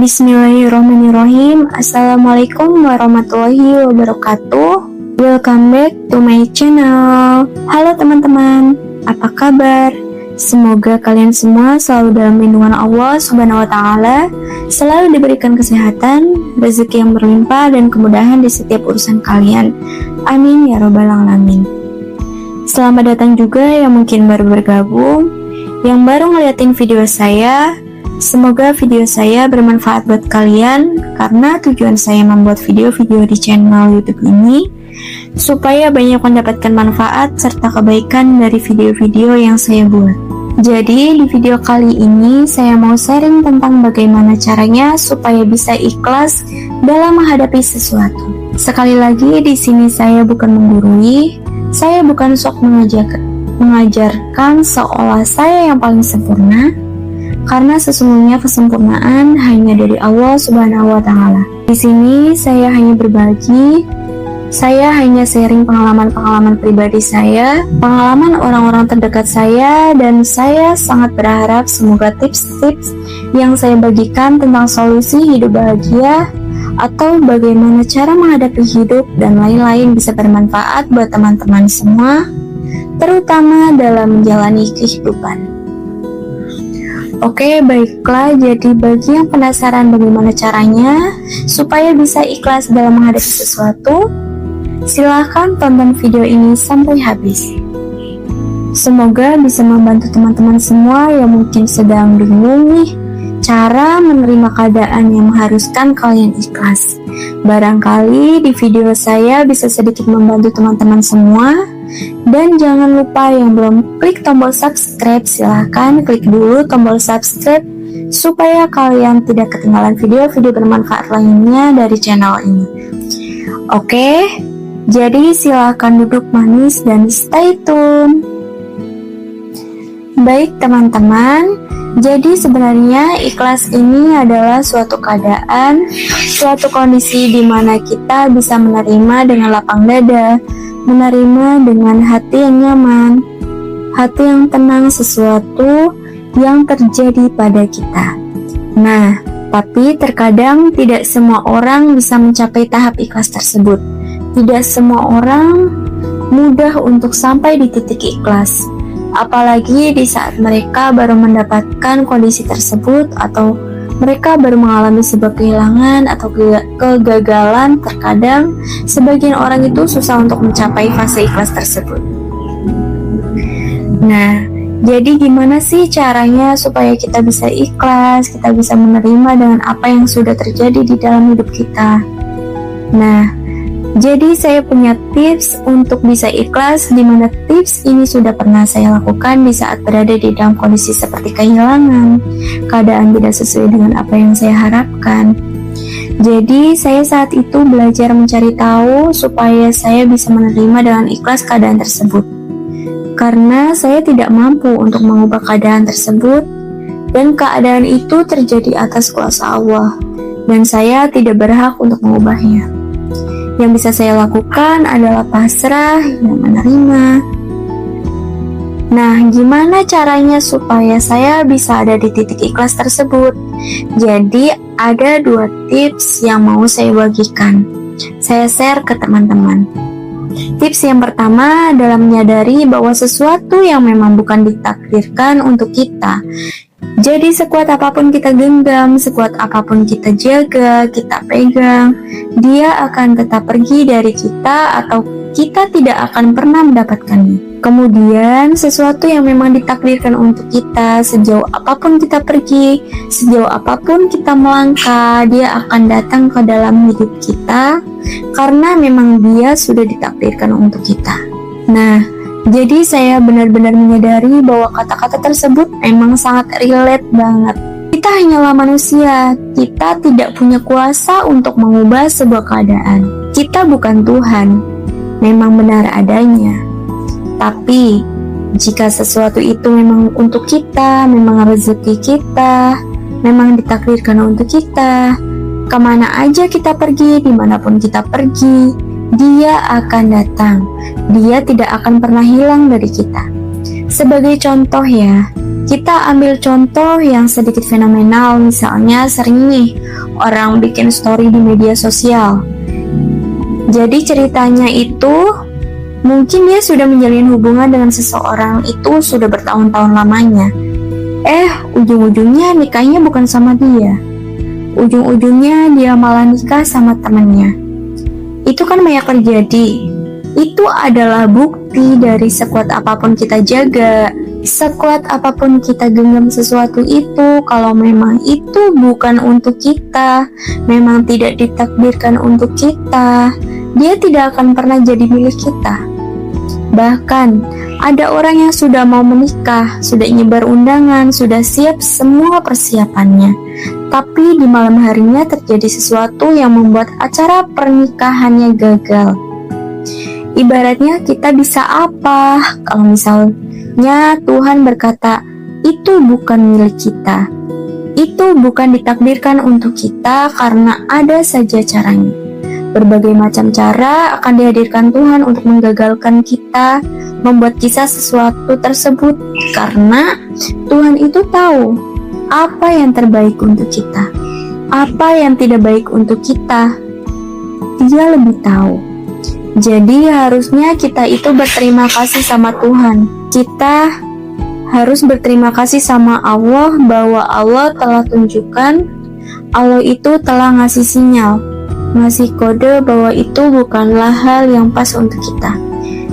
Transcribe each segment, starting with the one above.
Bismillahirrahmanirrahim. Assalamualaikum warahmatullahi wabarakatuh. Welcome back to my channel. Halo teman-teman, apa kabar? Semoga kalian semua selalu dalam lindungan Allah Subhanahu wa Ta'ala, selalu diberikan kesehatan, rezeki yang berlimpah, dan kemudahan di setiap urusan kalian. Amin ya robbal alamin. Selamat datang juga yang mungkin baru bergabung, yang baru ngeliatin video saya. Semoga video saya bermanfaat buat kalian, karena tujuan saya membuat video-video di channel YouTube ini supaya banyak mendapatkan manfaat serta kebaikan dari video-video yang saya buat. Jadi di video kali ini saya mau sharing tentang bagaimana caranya supaya bisa ikhlas dalam menghadapi sesuatu. Sekali lagi, di sini saya bukan menggurui, saya bukan sok mengajarkan seolah saya yang paling sempurna, karena sesungguhnya kesempurnaan hanya dari Allah Subhanahu wa Ta'ala. Di sini saya hanya berbagi, saya hanya sharing pengalaman-pengalaman pribadi saya, pengalaman orang-orang terdekat saya, dan saya sangat berharap semoga tips-tips yang saya bagikan tentang solusi hidup bahagia atau bagaimana cara menghadapi hidup dan lain-lain bisa bermanfaat buat teman-teman semua, terutama dalam menjalani kehidupan. Oke, baiklah. Jadi bagi yang penasaran bagaimana caranya supaya bisa ikhlas dalam menghadapi sesuatu, silahkan tonton video ini sampai habis. Semoga bisa membantu teman-teman semua yang mungkin sedang bingung nih cara menerima keadaan yang mengharuskan kalian ikhlas. Barangkali di video saya bisa sedikit membantu teman-teman semua. Dan jangan lupa yang belum klik tombol subscribe, silahkan klik dulu tombol subscribe supaya kalian tidak ketinggalan video-video bermanfaat lainnya dari channel ini. Oke, jadi silahkan duduk manis dan stay tune. Baik teman-teman, jadi sebenarnya ikhlas ini adalah suatu keadaan, suatu kondisi di mana kita bisa menerima dengan lapang dada, menerima dengan hati yang nyaman, hati yang tenang sesuatu yang terjadi pada kita. Nah, tapi terkadang tidak semua orang bisa mencapai tahap ikhlas tersebut. Tidak semua orang mudah untuk sampai di titik ikhlas. Apalagi di saat mereka baru mendapatkan kondisi tersebut atau mereka baru mengalami sebuah kehilangan atau kegagalan. Terkadang sebagian orang itu susah untuk mencapai fase ikhlas tersebut. Nah, jadi gimana sih caranya supaya kita bisa ikhlas, kita bisa menerima dengan apa yang sudah terjadi di dalam hidup kita? Nah, jadi saya punya tips untuk bisa ikhlas, di mana tips ini sudah pernah saya lakukan di saat berada di dalam kondisi seperti kehilangan, keadaan tidak sesuai dengan apa yang saya harapkan. Jadi saya saat itu belajar mencari tahu supaya saya bisa menerima dengan ikhlas keadaan tersebut. Karena saya tidak mampu untuk mengubah keadaan tersebut, dan keadaan itu terjadi atas kuasa Allah, dan saya tidak berhak untuk mengubahnya. Yang bisa saya lakukan adalah pasrah dan menerima. Nah, gimana caranya supaya saya bisa ada di titik ikhlas tersebut? Jadi, ada 2 tips yang mau saya bagikan. Saya share ke teman-teman. Tips yang pertama adalah menyadari bahwa sesuatu yang memang bukan ditakdirkan untuk kita. Jadi sekuat apapun kita genggam, sekuat apapun kita jaga, kita pegang, dia akan tetap pergi dari kita atau kita tidak akan pernah mendapatkannya. Kemudian sesuatu yang memang ditakdirkan untuk kita, sejauh apapun kita pergi, sejauh apapun kita melangkah, dia akan datang ke dalam hidup kita karena memang dia sudah ditakdirkan untuk kita. Nah, jadi saya benar-benar menyadari bahwa kata-kata tersebut memang sangat relate banget. Kita hanyalah manusia, kita tidak punya kuasa untuk mengubah sebuah keadaan. Kita bukan Tuhan, memang benar adanya. Tapi, jika sesuatu itu memang untuk kita, memang rezeki kita, memang ditakdirkan untuk kita, kemana aja kita pergi, dimanapun kita pergi, dia akan datang. Dia tidak akan pernah hilang dari kita. Sebagai contoh ya, Kita ambil contoh yang sedikit fenomenal, misalnya sering nih orang bikin story di media sosial. Jadi ceritanya itu mungkin dia sudah menjalin hubungan dengan seseorang itu sudah bertahun-tahun lamanya. Ujung-ujungnya nikahnya bukan sama dia. Ujung-ujungnya dia malah nikah sama temannya. Itu kan banyak terjadi. Itu adalah bukti dari sekuat apapun kita jaga, sekuat apapun kita genggam sesuatu itu, kalau memang itu bukan untuk kita, memang tidak ditakdirkan untuk kita, dia tidak akan pernah jadi milik kita. Bahkan ada orang yang sudah mau menikah, sudah nyebar undangan, sudah siap semua persiapannya, tapi di malam harinya terjadi sesuatu yang membuat acara pernikahannya gagal. Ibaratnya kita bisa apa kalau misalnya Tuhan berkata, itu bukan milik kita, itu bukan ditakdirkan untuk kita, karena ada saja caranya. Berbagai macam cara akan dihadirkan Tuhan untuk menggagalkan kita membuat kisah sesuatu tersebut, karena Tuhan itu tahu apa yang terbaik untuk kita, apa yang tidak baik untuk kita. Dia lebih tahu. Jadi harusnya kita itu berterima kasih sama Tuhan. Kita harus berterima kasih sama Allah bahwa Allah telah tunjukkan, Allah itu telah ngasih sinyal, ngasih kode bahwa itu bukanlah hal yang pas untuk kita.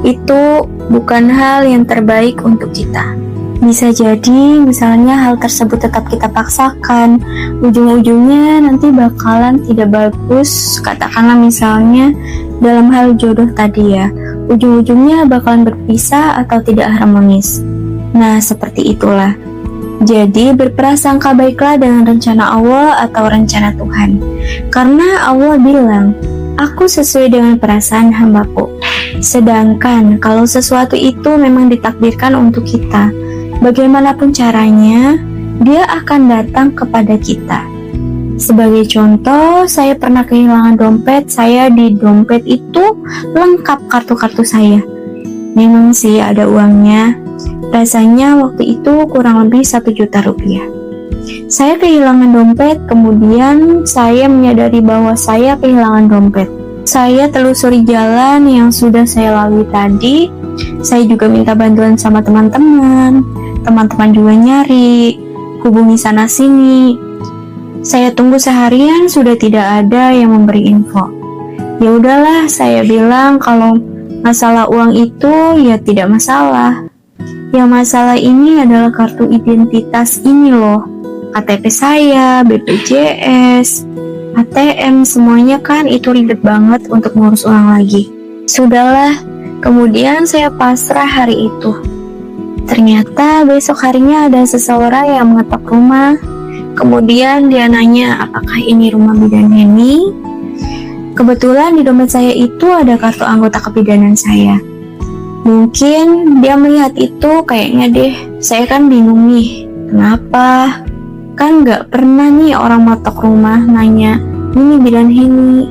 Itu bukan hal yang terbaik untuk kita. Bisa jadi misalnya hal tersebut tetap kita paksakan, ujung-ujungnya nanti bakalan tidak bagus. Katakanlah misalnya dalam hal jodoh tadi ya, ujung-ujungnya bakalan berpisah atau tidak harmonis. Nah, seperti itulah. Jadi berprasangka baiklah dengan rencana Allah atau rencana Tuhan. Karena Allah bilang, aku sesuai dengan perasaan hambaku. Sedangkan kalau sesuatu itu memang ditakdirkan untuk kita, bagaimanapun caranya, dia akan datang kepada kita. Sebagai contoh, saya pernah kehilangan dompet saya. Di dompet itu lengkap kartu-kartu saya. Memang sih ada uangnya. Rasanya waktu itu kurang lebih 1 juta rupiah. Saya kehilangan dompet, kemudian saya menyadari bahwa saya kehilangan dompet. Saya telusuri jalan yang sudah saya lalui tadi. Saya juga minta bantuan sama teman-teman. Teman-teman juga nyari, hubungi sana sini. Saya tunggu seharian, sudah tidak ada yang memberi info. Ya udahlah, saya bilang kalau masalah uang itu ya tidak masalah. Yang masalah ini adalah kartu identitas ini loh, KTP saya, BPJS, ATM, semuanya kan itu ribet banget untuk ngurus ulang lagi. Sudahlah, kemudian saya pasrah hari itu. Ternyata besok harinya ada seseorang yang mengetok rumah. Kemudian dia nanya, apakah ini rumah bidan Heni? Kebetulan di dompet saya itu ada kartu anggota kebidanan saya. Mungkin dia melihat itu kayaknya deh, saya kan bingung nih, kenapa? Kan gak pernah nih orang matok rumah nanya, ini bidan Heni.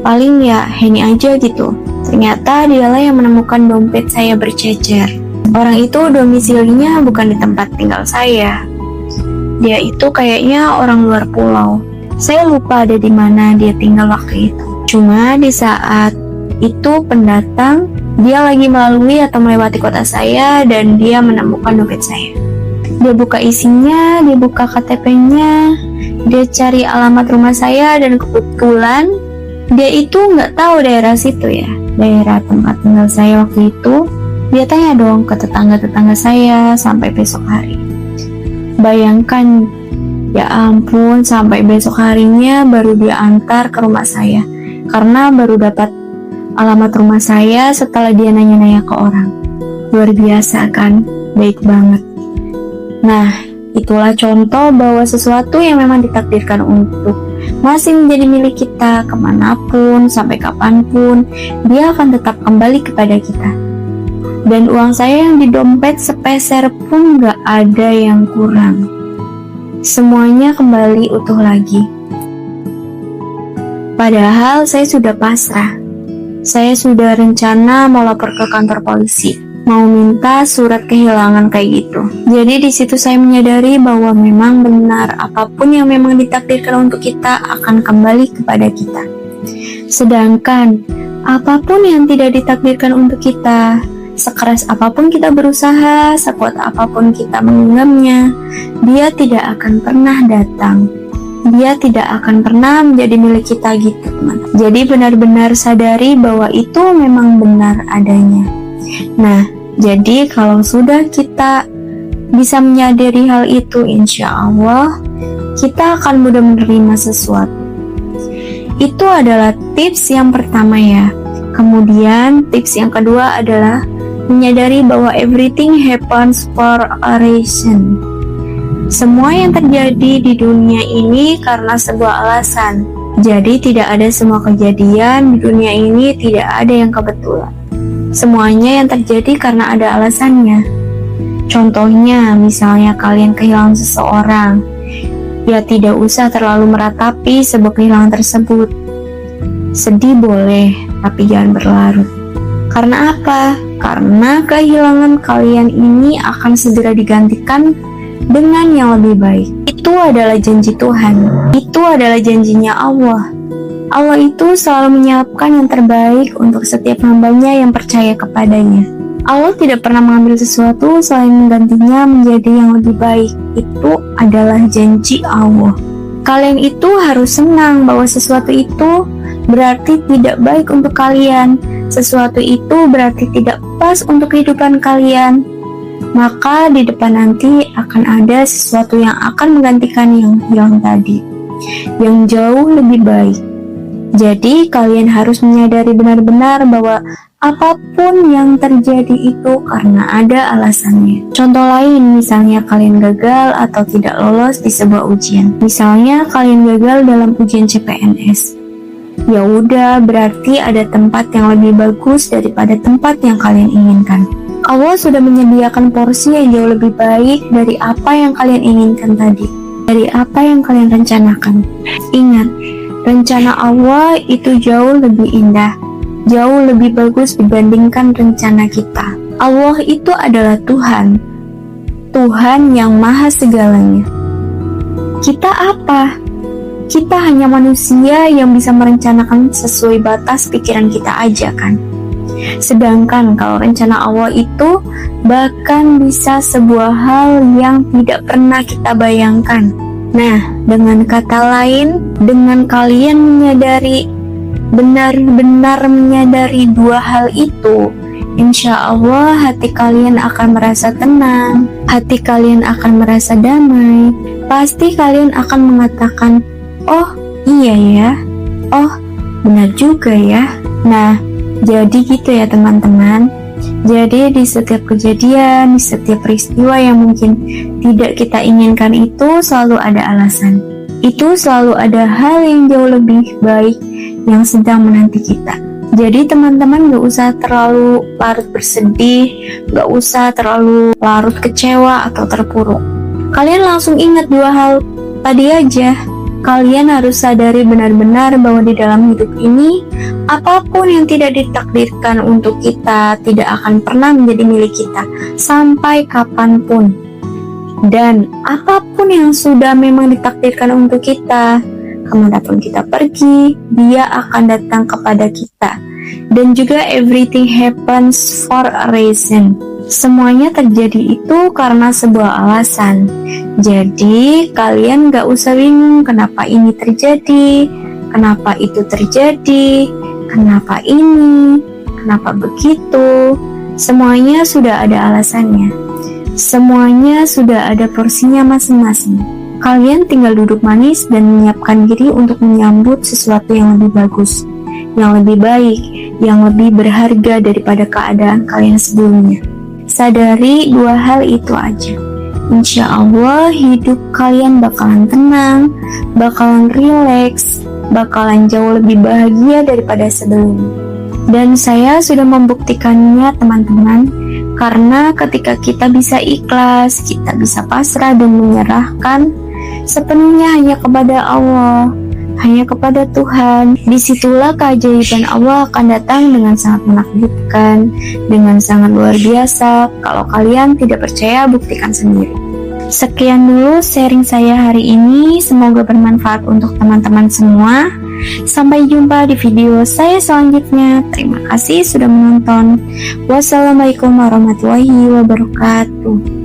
Paling ya Heni aja gitu. Ternyata dialah yang menemukan dompet saya bercecer. Orang itu domisilinya bukan di tempat tinggal saya. Dia itu kayaknya orang luar pulau. Saya lupa ada di mana dia tinggal waktu itu. Cuma di saat itu pendatang, dia lagi melalui atau melewati kota saya dan dia menemukan dompet saya. Dia buka isinya, dia buka KTP-nya, dia cari alamat rumah saya dan kebetulan dia itu nggak tahu daerah situ ya, daerah tempat tinggal saya waktu itu. Dia tanya dong ke tetangga-tetangga saya sampai besok hari. Bayangkan, ya ampun, sampai besok harinya baru dia antar ke rumah saya karena baru dapat alamat rumah saya setelah dia nanya-nanya ke orang. Luar biasa kan, baik banget. Nah, itulah contoh bahwa sesuatu yang memang ditakdirkan untuk masih menjadi milik kita kemanapun, sampai kapanpun, dia akan tetap kembali kepada kita. Dan uang saya yang di dompet sepeser pun gak ada yang kurang. Semuanya kembali utuh lagi. Padahal saya sudah pasrah. Saya sudah rencana mau lapor ke kantor polisi. mau minta surat kehilangan kayak gitu. Jadi di situ saya menyadari bahwa memang benar apapun yang memang ditakdirkan untuk kita akan kembali kepada kita. Sedangkan apapun yang tidak ditakdirkan untuk kita, sekeras apapun kita berusaha, sekuat apapun kita menggenggamnya, dia tidak akan pernah datang. Dia tidak akan pernah menjadi milik kita gitu, teman. Jadi benar-benar sadari bahwa itu memang benar adanya. Nah, jadi kalau sudah kita bisa menyadari hal itu, insya Allah kita akan mudah menerima sesuatu. Itu adalah tips yang pertama ya. Kemudian tips yang kedua adalah menyadari bahwa everything happens for a reason. Semua yang terjadi di dunia ini karena sebuah alasan. Jadi tidak ada semua kejadian di dunia ini, tidak ada yang kebetulan. Semuanya yang terjadi karena ada alasannya. Contohnya, misalnya kalian kehilangan seseorang, ya tidak usah terlalu meratapi sebuah kehilangan tersebut. Sedih boleh, tapi jangan berlarut. Karena apa? Karena kehilangan kalian ini akan segera digantikan dengan yang lebih baik. Itu adalah janji Tuhan. Itu adalah janjinya Allah. Allah itu selalu menyiapkan yang terbaik untuk setiap hambanya yang percaya kepadanya. Allah tidak pernah mengambil sesuatu selain menggantinya menjadi yang lebih baik. Itu adalah janji Allah. Kalian itu harus senang bahwa sesuatu itu berarti tidak baik untuk kalian. Sesuatu itu berarti tidak pas untuk kehidupan kalian. Maka di depan nanti akan ada sesuatu yang akan menggantikan yang hilang tadi, yang jauh lebih baik. Jadi kalian harus menyadari benar-benar bahwa apapun yang terjadi itu karena ada alasannya. Contoh lain, misalnya kalian gagal atau tidak lolos di sebuah ujian. Misalnya kalian gagal dalam ujian CPNS. Ya udah, berarti ada tempat yang lebih bagus daripada tempat yang kalian inginkan. Allah sudah menyediakan porsi yang jauh lebih baik dari apa yang kalian inginkan tadi, dari apa yang kalian rencanakan. Ingat, rencana Allah itu jauh lebih indah, jauh lebih bagus dibandingkan rencana kita. Allah itu adalah Tuhan, Tuhan yang maha segalanya. Kita apa? Kita hanya manusia yang bisa merencanakan sesuai batas pikiran kita aja kan. Sedangkan kalau rencana Allah itu bahkan bisa sebuah hal yang tidak pernah kita bayangkan. Nah, dengan kata lain, dengan kalian menyadari, benar-benar menyadari dua hal itu, insya Allah hati kalian akan merasa tenang, hati kalian akan merasa damai. Pasti kalian akan mengatakan, oh iya ya, oh benar juga ya. Nah, jadi gitu ya teman-teman. Jadi di setiap kejadian, di setiap peristiwa yang mungkin tidak kita inginkan itu selalu ada alasan. Itu selalu ada hal yang jauh lebih baik yang sedang menanti kita. Jadi teman-teman gak usah terlalu larut bersedih, gak usah terlalu larut kecewa atau terpuruk. Kalian langsung ingat dua hal tadi aja. Kalian harus sadari benar-benar bahwa di dalam hidup ini, apapun yang tidak ditakdirkan untuk kita tidak akan pernah menjadi milik kita sampai kapanpun. Dan apapun yang sudah memang ditakdirkan untuk kita, kemanapun kita pergi, dia akan datang kepada kita. Dan juga everything happens for a reason. Semuanya terjadi itu karena sebuah alasan. Jadi kalian gak usah bingung kenapa ini terjadi, kenapa itu terjadi, kenapa ini, kenapa begitu. Semuanya sudah ada alasannya. Semuanya sudah ada porsinya masing-masing. Kalian tinggal duduk manis dan menyiapkan diri untuk menyambut sesuatu yang lebih bagus, yang lebih baik, yang lebih berharga daripada keadaan kalian sebelumnya. Sadari dua hal itu aja. Insya Allah hidup kalian bakalan tenang, bakalan rileks, bakalan jauh lebih bahagia daripada sebelumnya. Dan saya sudah membuktikannya teman-teman, karena ketika kita bisa ikhlas, kita bisa pasrah dan menyerahkan sepenuhnya hanya kepada Allah, hanya kepada Tuhan. Disitulah keajaiban Allah akan datang dengan sangat menakjubkan, dengan sangat luar biasa. Kalau kalian tidak percaya, buktikan sendiri. Sekian dulu sharing saya hari ini, semoga bermanfaat untuk teman-teman semua. Sampai jumpa di video saya selanjutnya. Terima kasih sudah menonton. Wassalamualaikum warahmatullahi wabarakatuh.